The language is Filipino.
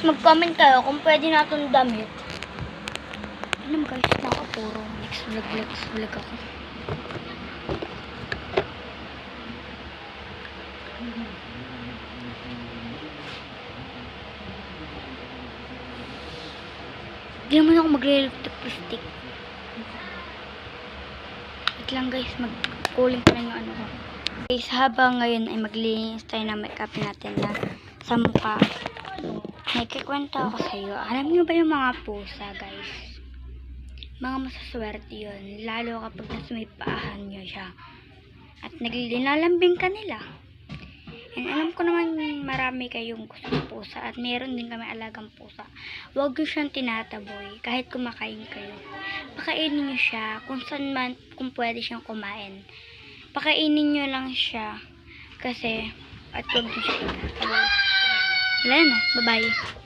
mag-comment kayo kung pwede natin damit. Ano guys, nakapuro. Next vlog ako. Hindi naman ako magre-lipstick. Wait lang guys, mag-cooling pa lang yung ano ko. Guys, habang ngayon ay maglinis tayo ng makeup natin na sa mukha. May kikwento ako sa iyo. Alam niyo ba yung mga pusa, guys? Mga masaswerte yun. Lalo kapag nasumipaahan nyo siya. At naglinalambing ka nila. And alam ko naman marami kayong gustong pusa. At meron din kami alagang pusa. Huwag nyo siyang tinataboy. Kahit kumakain kayo. Pakainin nyo siya. Kung saan man, kung pwede siyang kumain. Pakainin nyo lang siya. Kasi, at huwag nyo siya tinataboy. Wala na. Bye-bye.